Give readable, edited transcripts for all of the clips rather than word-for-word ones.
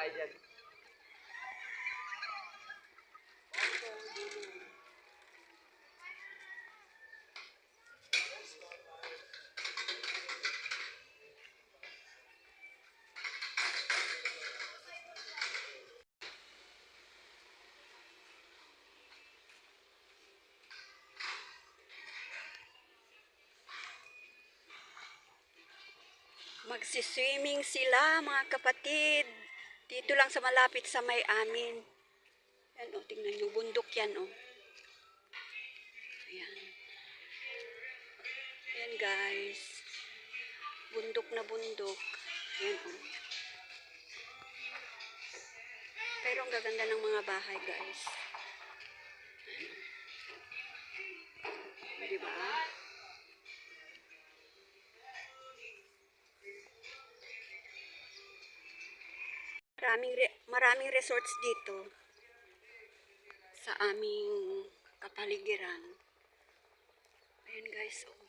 bahay dyan. Magsiswimming sila mga kapatid. Dito lang sa malapit sa may amin. Yan o, tingnan nyo. Bundok yan o. Ayan. Ayan guys. Bundok na bundok. Ayan o. Pero ang gaganda ng mga bahay guys. Diba? Maraming resorts dito sa aming kapaligiran. Ayan guys, oh.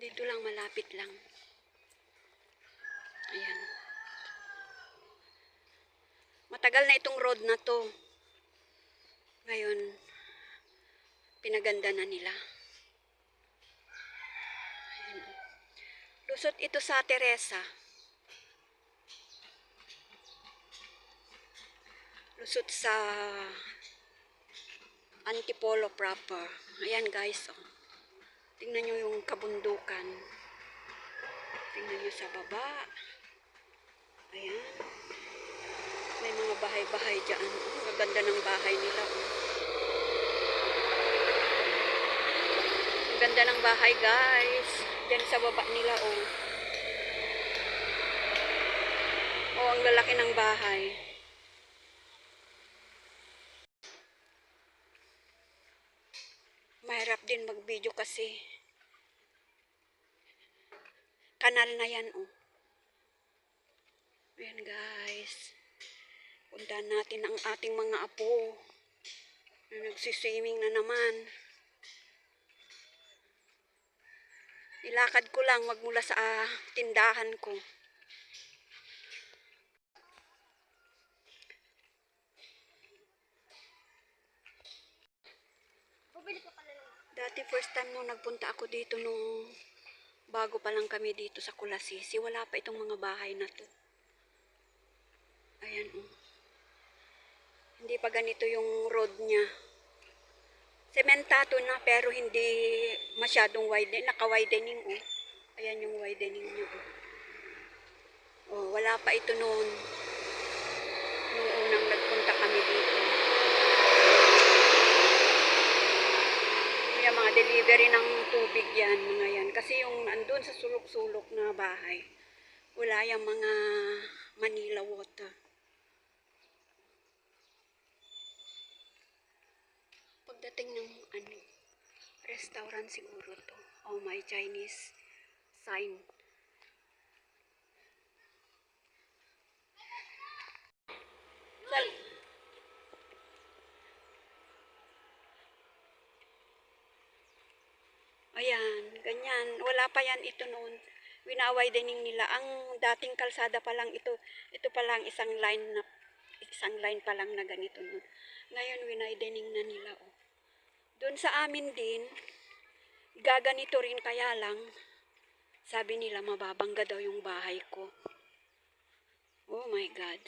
Dito lang, malapit lang. Ayan. Matagal na itong road na to. Ngayon, pinaganda na nila. Ayan. Lusot ito sa Teresa. Lusot sa Antipolo proper. Ayan guys, oh. Tingnan nyo yung kabundukan. Tingnan nyo sa baba. Ayan. May mga bahay-bahay dyan. Oh, ang ganda ng bahay nila. Oh. Ang ganda ng bahay guys. Diyan sa baba nila. Oh, oh ang lalaki ng bahay. Mahirap din mag-video kasi kanal na yan, oh. Ayan guys. Puntahan natin ang ating mga apo na nagsiswimming na naman. Ilakad ko lang magmula sa tindahan ko. Dati first time nung nagpunta ako dito nung bago pa lang kami dito sa Kulasisi, wala pa itong mga bahay na to. Ayan oh. Hindi pa ganito yung road niya. Sementado na pero hindi masyadong wide. Naka-widening oh. Ayan yung widening niya oh. Oh, wala pa ito noon. Nung unang nagpunta kami dito. Yung mga delivery ng tubig yan, mga yan. Kasi yung andun sa sulok-sulok na bahay, wala yung mga Manila water. Pagdating ng restaurant siguro to. Oh, may Chinese sign. Ayan, ganyan. Wala pa yan ito noon. Wina-widening nila. Ang dating kalsada pa lang ito. Ito pa lang isang line pa lang na ganito noon. Ngayon wina-widening na nila oh. Doon sa amin din, gaganito rin kaya lang sabi nila mababangga daw yung bahay ko. Oh my God.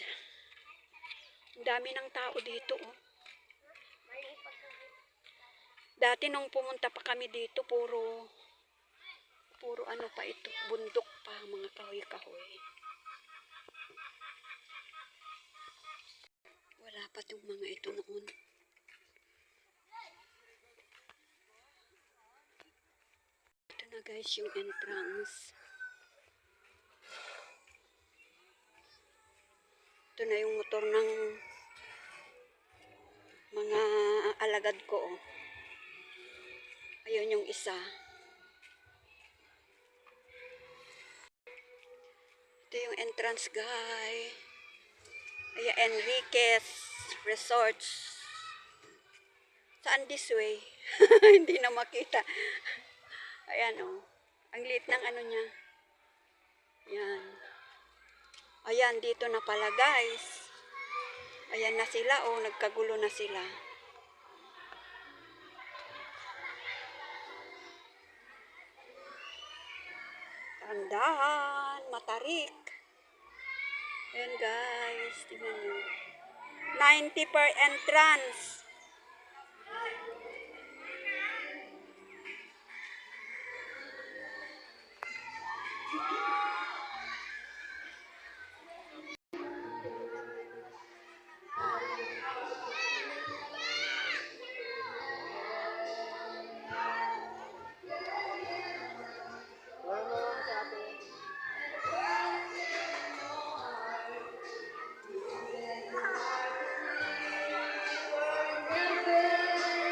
Ang dami ng tao dito oh. Dati nung pumunta pa kami dito, puro ano pa ito, bundok pa, mga kahoy-kahoy. Wala pa itong mga ito noon. Ito na guys yung entrance. Ito na yung motor ng mga alagad ko oh. Ayun yung isa. Ito yung entrance guy. Ayan, Enriquez Resorts. Saan this way? Hindi na makita. Ayan oh. Ang liit ng ano niya. Yan. Ayan, dito na pala guys. Ayan na sila, oh, nagkagulo na sila. Tandahan, matarik. Ayan guys, tingnan nyo. 90 per entrance.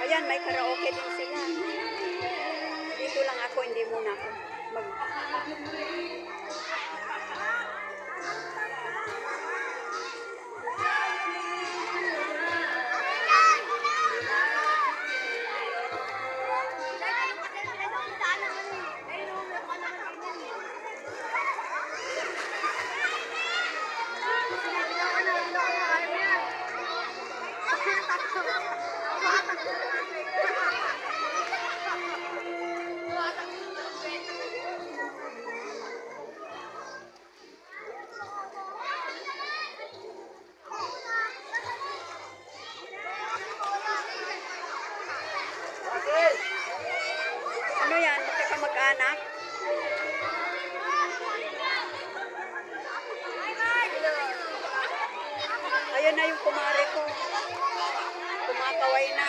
Ayan, may karaoke din sila. Dito lang ako, hindi muna ako mag... Ano yan? Magkakamag-anak? Ayan na yung kumare ko. Kumakaway na.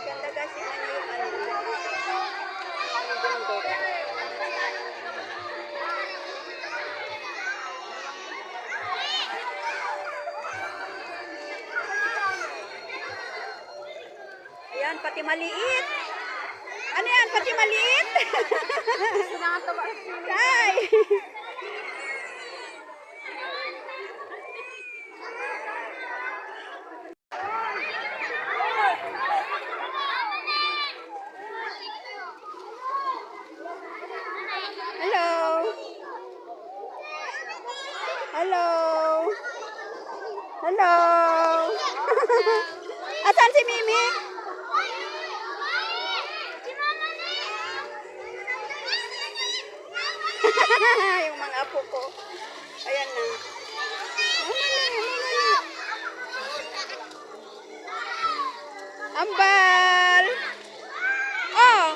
Ganda guys, yung ano yung ano. Ang bundok. Ayan, pati maliit. Ano yan, pati maliit? Ay! Hello! Hello! Hello! Asan si Mimi? Yung mga apo ko. Ayan na. Ambal! Oh!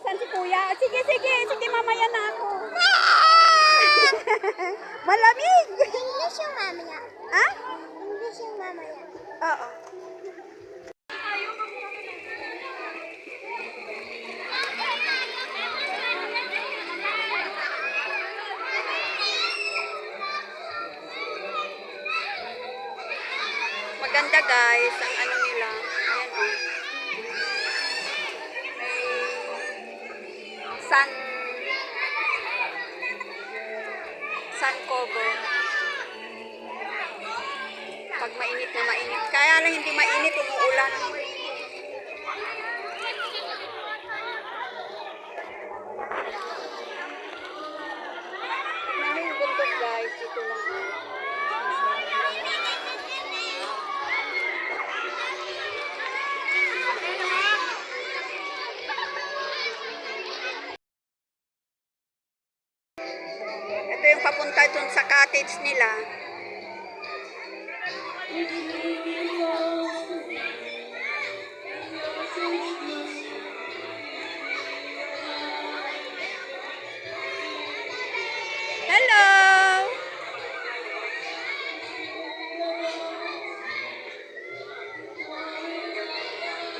Asan si Kuya? Sige, sige. Sige, mamaya na ako. Malamig! English yung mamaya. Ha? English yung mamaya. Oo. Maganda guys, ang ano nila. Ayan o. May sun cover. Pag mainit na mainit. Kaya lang hindi mainit, umuulan. May bundok guys, ito lang. Ito yung papunta dun sa cottage nila. Hello!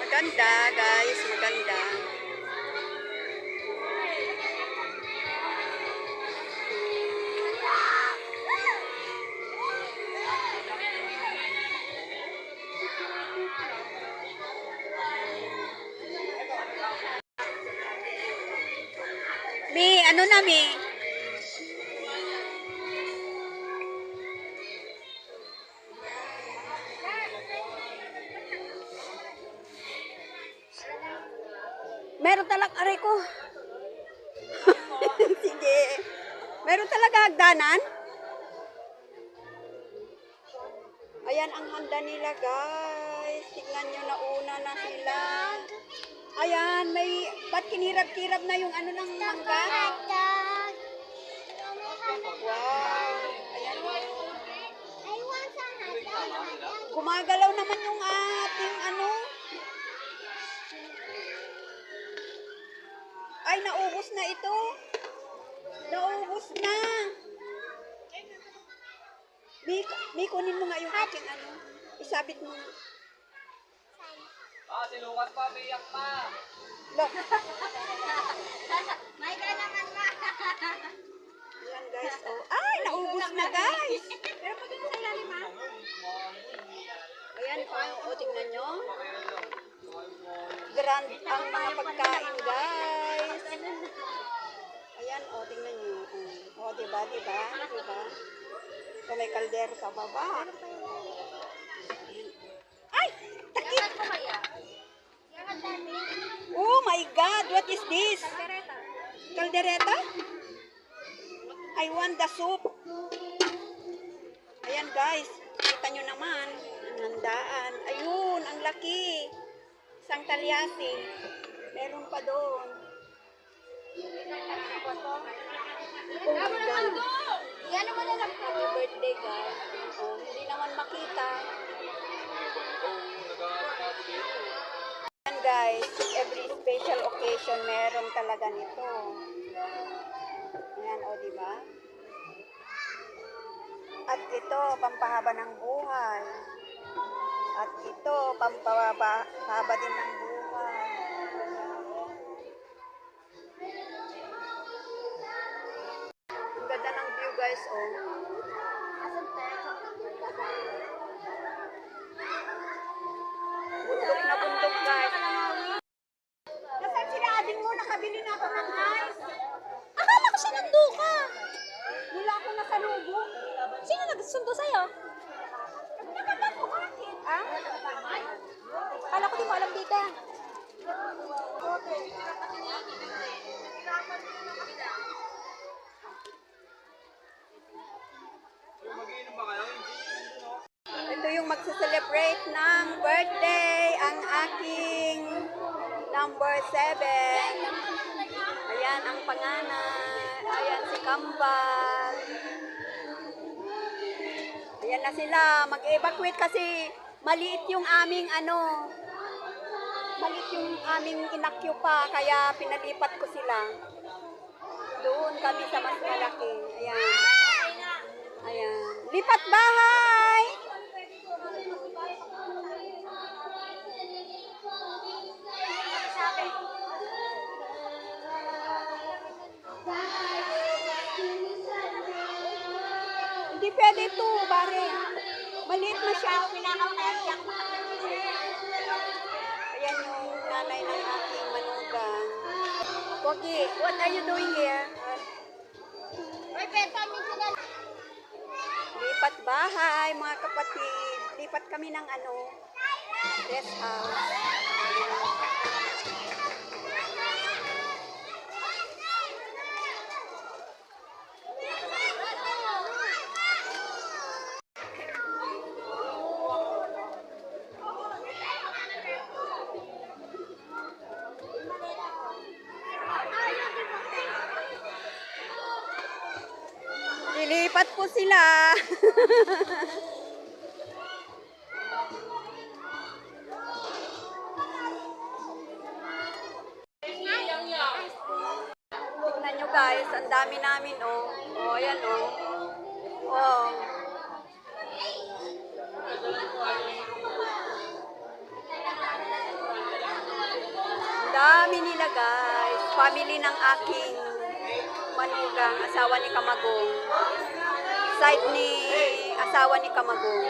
Maganda guys, maganda. ano nami. Meron talaga, aray ko. Sige. Meron talaga hagdanan? Ayan ang handa nila, guys. Tingnan nyo, nauna na sila. Ayan, may, ba't kinirap-kirap na yung ano ng mangga? Dog. Wow. Ayan, oh. I want some hot dog. Gumagalaw naman yung ating ano. Ay, naubos na ito. Naubos na. May kunin mo nga yung aking ano. Isabit mo. Sinukat pa, biyak pa. Look. May ka naman ma. Ayan, guys. Oh. Ay, naubos na, guys. Pero pag sa ilalim ha. Ayan, oh, tingnan nyo. Grand ang mga pagkain, guys. Ayan, oh, tingnan nyo. Oh, diba, diba? Diba? So, may kaldero sa baba. Ay! Takip! Oh my God! What is this? Kaldereta? I want the soup. Ayan, guys. Kita nyo naman. Ang handaan. Ayun, ang laki. Isang talyasi. Meron pa doon. Oh my God. Yan naman na lang. Happy birthday, guys. Oh, hindi naman makita. Ayan, guys. Every special occasion, meron talaga nito. Ayan, o, diba? At ito, pampahaba ng buhay. At ito, pampahaba din ng buhay. Ang ganda ng view, guys, oh. Bundok na bundok, guys. Nasaan sila ading mo? Nakabili na ako ng ice. Akala ko sinundo ka. Wala ako nasalubo. Sino nagsundo sa'yo? Nagkakataon ko bakit? Ah? Akala ko di mo alam dito. Mag-iinom ba kayo? Ito yung magse-celebrate ng birthday, ang aking number 7. Ayan ang panganay. Ayan si Kambal. Ayan na sila. Mag-evacuate kasi maliit yung aming ano. Maliit yung aming inakyo pa. Kaya pinalipat ko sila. Doon kami sa mas malaki. Ayan. Ayan. Lipat bahay! Hindi pwede ito, pare. Maliit na siya. Ayan yung nanay ng aking manugang. Pogi, what are you doing here? Uy, pwede min sila. Lipat bahay, mga kapatid. Lipat kami ng ano, rest house. Lilipat po sila. Tignan nyo guys, ang dami namin oh. Oh, ayan oh. Oh. Ang dami nila guys. Family ng aking manugang, asawa ni Kamagong. Side ni asawa ni Kamagong.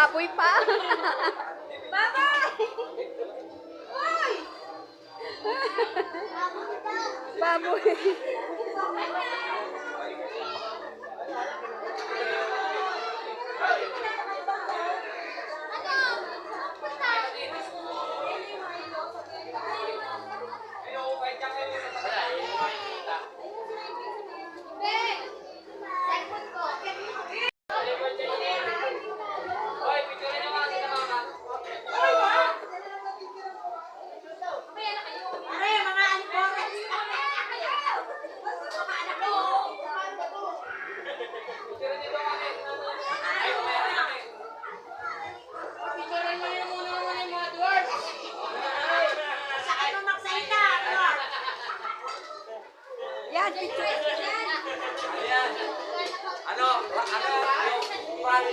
baboy pa. Baboy. Hoy, picture na mga sinamakan. Picture dito kami. Ay, meron kami. Yan, picture. Ayan. Ano, yung pan.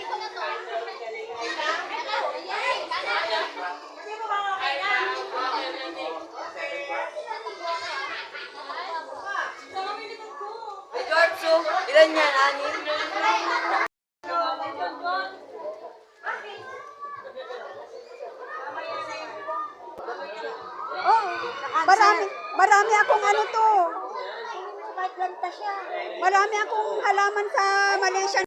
Ay, George, so, ilan yan, anim? Oh, marami akong ano to. Maglanta siya. Marami akong halaman sa Malaysia.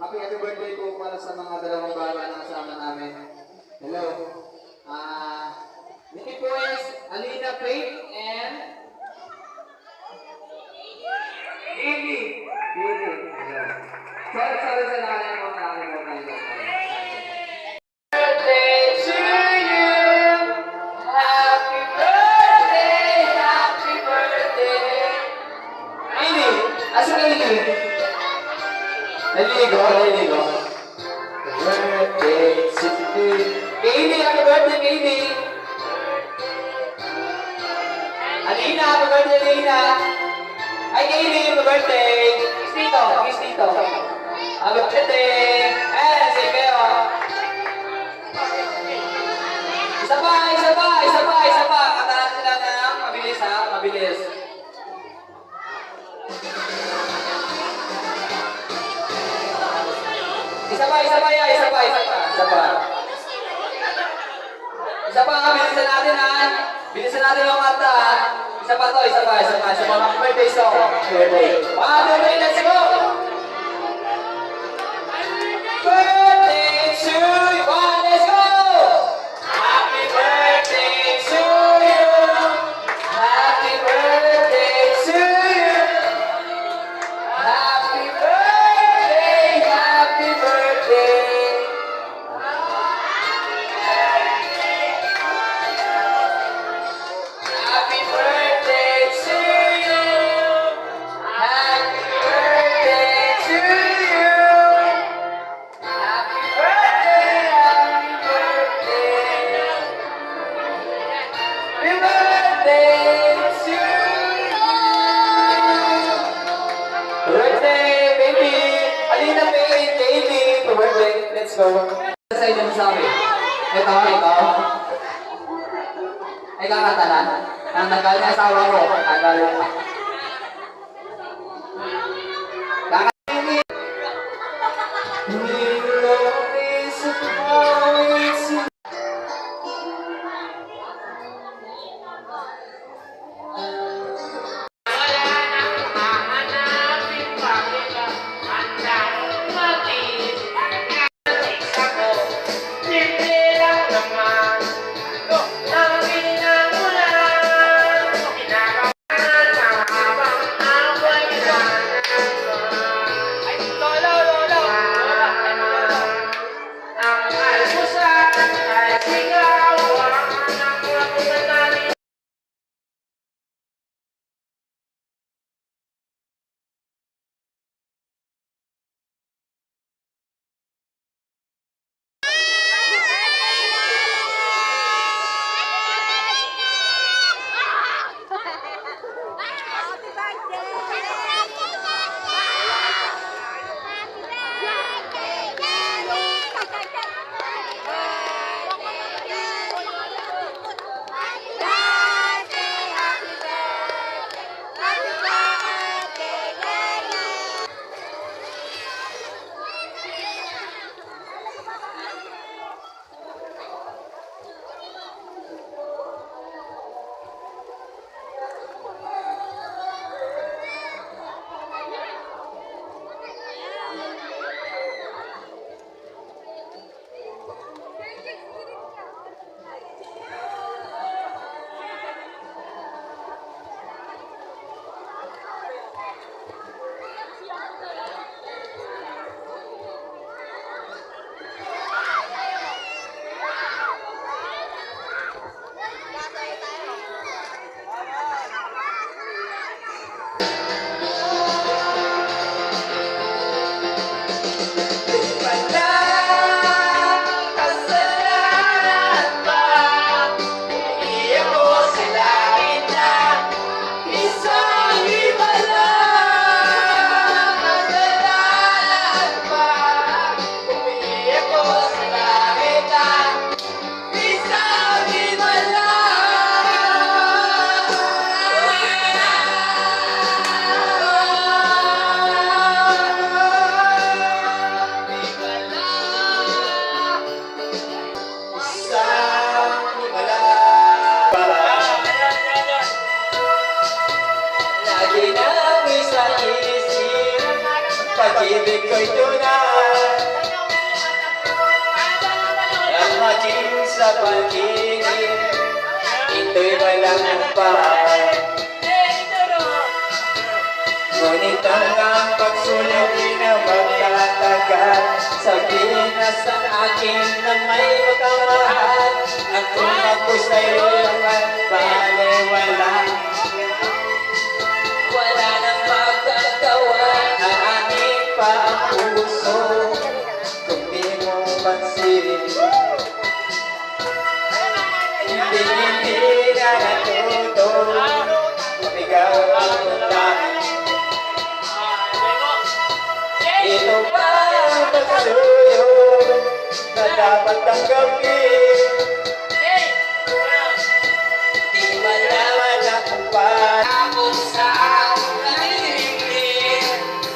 Happy birthday po para sa mga dalawang bata na kasama namin. Hello. Name po is Alina Faith and Amy. Sorry sa lahat mo na birthday to you. Happy birthday, happy birthday. Amy, asan ka Amy? Naligo. Birthday to you. Amy, happy birthday, Amy. Alina, happy birthday, Alina. Hi, Kaylee! Happy birthday! Kiss dito. Happy birthday! Eh, sige kayo. Isa pa. Katahan sila ng mabilis ha, mabilis. Isa pa. Bilisan natin ha. Bilisan natin yung kanta ha. Isa pa. Happy birthday song. Birthday. 1, 2, 3, let's go! Birthday to you. One, let's go! Happy birthday to you. Happy birthday to you. Happy birthday. Happy birthday. Happy birthday to you. Happy birthday to you. Happy birthday. Happy birthday to you. Birthday, baby. Alina May, Katie. Happy birthday. Let's go. Sa inyo sa amin. Ito. Ay kakanta na. Ang nagalit na asawa ko. Nagalit na. Pag-ibig ko'y tunay ang maging sa pag-ibig, ito'y walang pahal. Ngunit hanggang pagsulong na magkatagal, sabihin na sa akin na may makamahal. At kung ako sa'yo naman baliwala, wala nang magagawa. Aanin pa ang puso kung di mo pansin. Hindi na natuto kung ikaw ang dami. nagsaluyod na dapat tanggapin. Di malaman na kung paano sa nanginigil.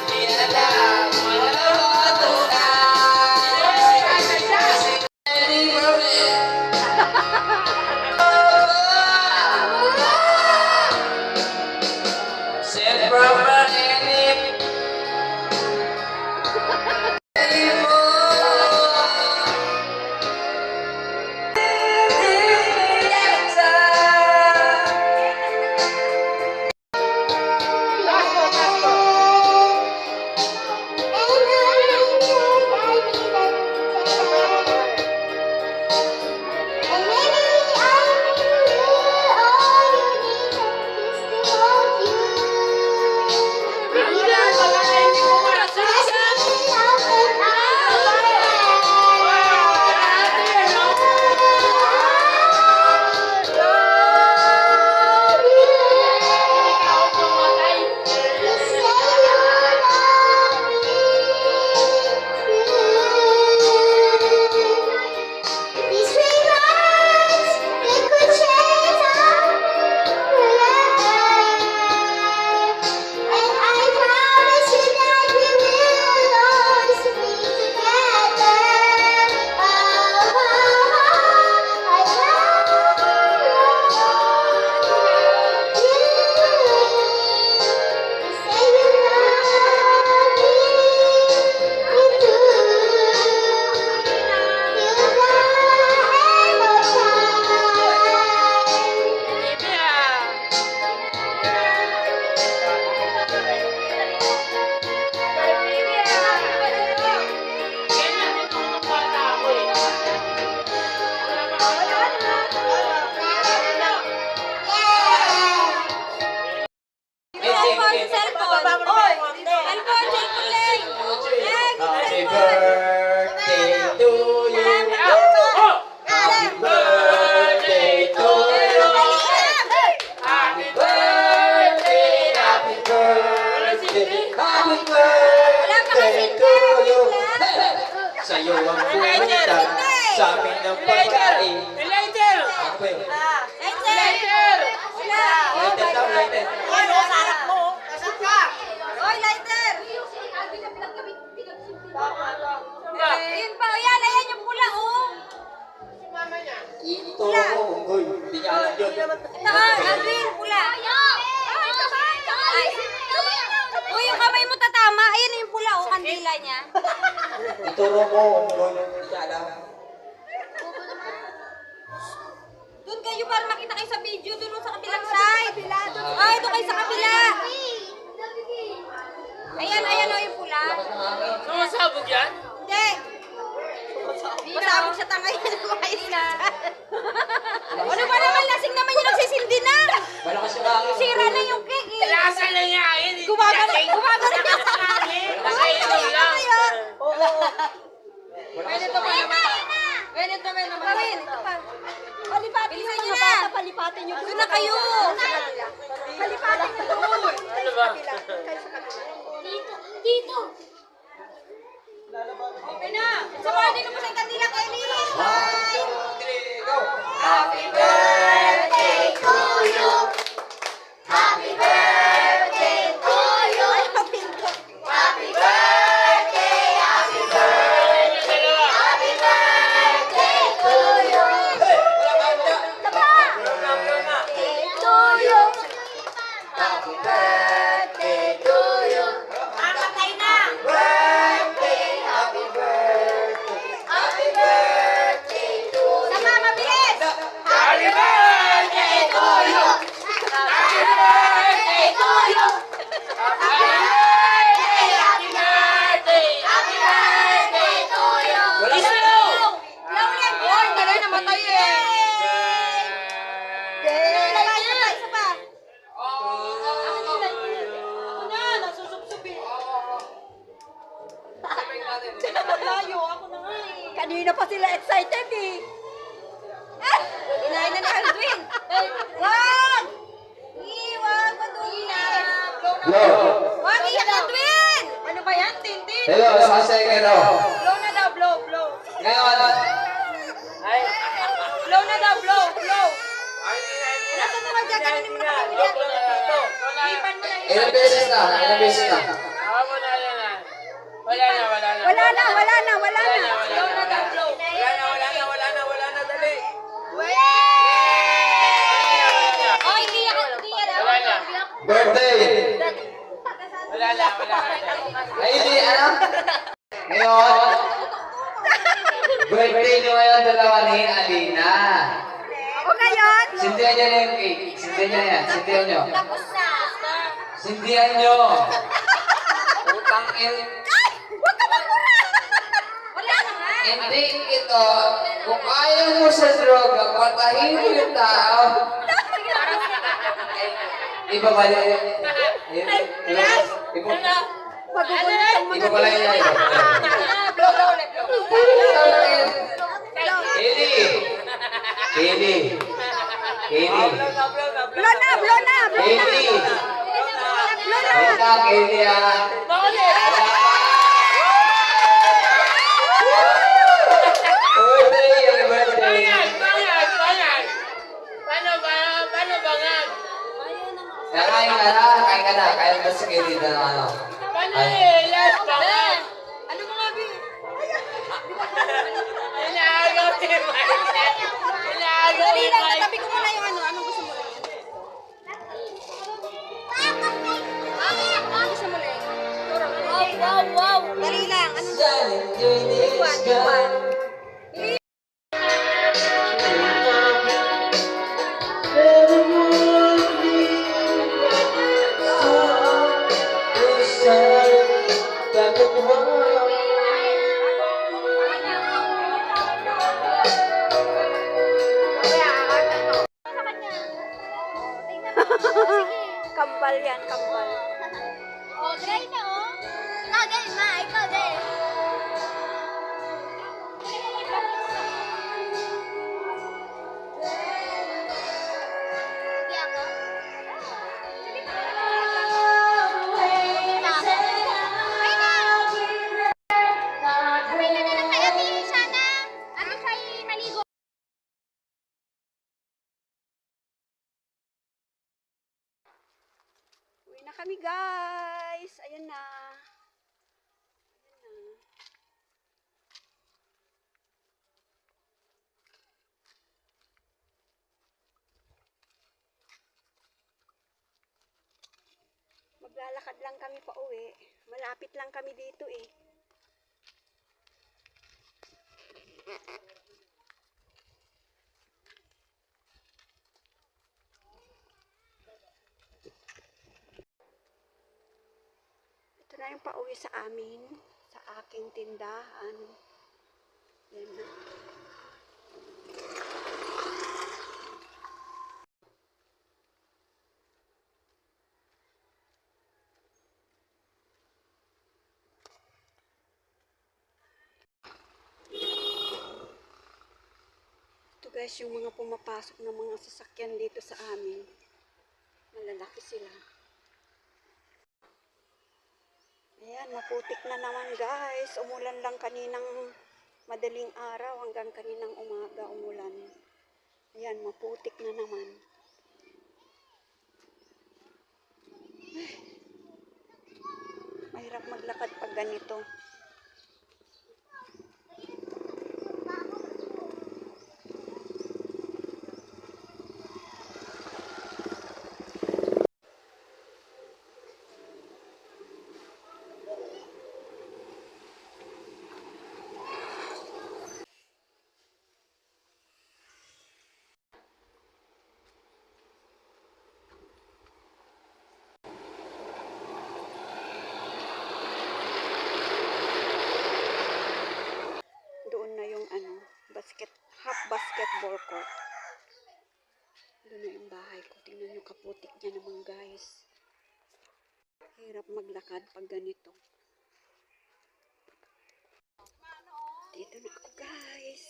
Di alam mo na Sent from an enemy. Happy birthday to you. Happy birthday to you. Happy birthday, happy birthday, happy birthday to you. Sa'yo ang pumunta, sa amin ang pagkain. Lighter! Ano ba yun? Lighter! Lighter daw, lighter. Oy, lighter! Ayun pa, ayan, ayan yung pula, oh. Ituro mo, unggoy. Hindi niya alam yun. Ito, Alvin, pula. Ay. Uy, yung kamay mo tatama. Ayun yung pula, oh, kandila niya. Ituro mo, unggoy. Hindi niya alam. Doon kayo para makita kayo sa video, doon sa kabilang side. Ay, doon kayo sa kabila. Ayan, ayan, oh, yung pula. Sumasabog yan? Hindi. Masabog sa tangay na kumain na. Ano ba naman, lasing naman yung nagsisindi na. Malakas yung hangin. Sira na yung cake eh. Lasa na niya yun. Gumagano na. Malakas yung hangin. Ganito may naman. Ito pa. Palipatin nyo mga bata, palipatin nyo. Doon na kayo. Palipatin nyo doon. Ano ba? Dito. Okay na. Samahan din mo sa kandila, Kelly. 1, 2, 3, go! Happy birthday to you. Happy birthday to you. Happy birthday, happy birthday. Happy birthday to you. Hey! Wala ka dyan! Birthday to you. Happy birthday to you! Mamatay na. Birthday! Happy birthday! Happy birthday to you! Sama, mabilis. Happy birthday to you! Happy birthday to you. Happy birthday! Happy birthday! Happy birthday to you. Wala Isa na! lang! Ilaw yan. Oy, dala namatay eh. Isa pa. Ako na, nasusubsubi. Layo, ako na nga eh. Kanina pa sila excited eh. Inahin na ni Aldwin. Wag! Iwag, madungin. Go! Wag, iyak Aldwin! Ano ba yan, Tintin? Hello, sa second row. Blow na daw, blow, blow. Ngayon, Ay, Blow na daw, blow, blow. ay, hindi na. Nasa mga dyan, kanin mo na kami dyan. Ipan mo na, ilang beses na? Ilang beses na? Ako na yan. Wala na. Wala na, wala na, wala na. Blow na daw, blow. Wala na, dali. Oh, hindi yan. Wala na. Birthday. Wala na. Ay, hindi, ano? Ngayon, birthday nyo ngayon dalawa ni Alina. Ako ngayon. Sindihan niya na yung cake. Sindihan niya yan. Sindihan nyo. Tapos na. Sindihan nyo. Utang il... Huwag ka magmura. Wala na nga. Hindi ito. Kung ayaw mo sa droga, patahin mo yung tao. Iba ba yan? Iba pala yan. Blow, blow, blow. Kelly! Kelly! Kelly! Blow na, blow na, blow na. Kelly! Blow na. Wait lang, Kelly ah. Birthday! Happy birthday! Bangan. Paano bangan? Kakain ka na, kain ka na. Kain ba si Kelly na ano? Paano Ay. last bangan? Ano mga bi? Inaagaw ni Mike. Inaagaw Dali ni lang, Mike. tatabi ko muna yung ano. Anong gusto mo lang? Ano gusto mo lang? Wow, wow. Dali lang. Ano ba? Iwan. Kambal yan, kambal. Oh, dry na oh. Ikaw din, ma. Ikaw din. Hindi ako. Ay na! Uwi na lang kay Ate Sana. Ano siya'y maligo. Uwi na kami, guys. Ayan na. Maglalakad lang kami pa uwi. Malapit lang kami dito eh. Ito na yung pauwi sa amin, sa aking tindahan. Yan na. Ito guys, yung mga pumapasok ng mga sasakyan dito sa amin. Malalaki sila. Ayan, maputik na naman guys. Umulan lang kaninang madaling araw hanggang kaninang umaga umulan. Ayan, maputik na naman. Mahirap maglakad pag ganito. Doon na yung half basketball court. Doon na yung bahay ko. Tingnan nyo kaputik niya naman guys. Hirap maglakad pag ganito. Dito na ako guys.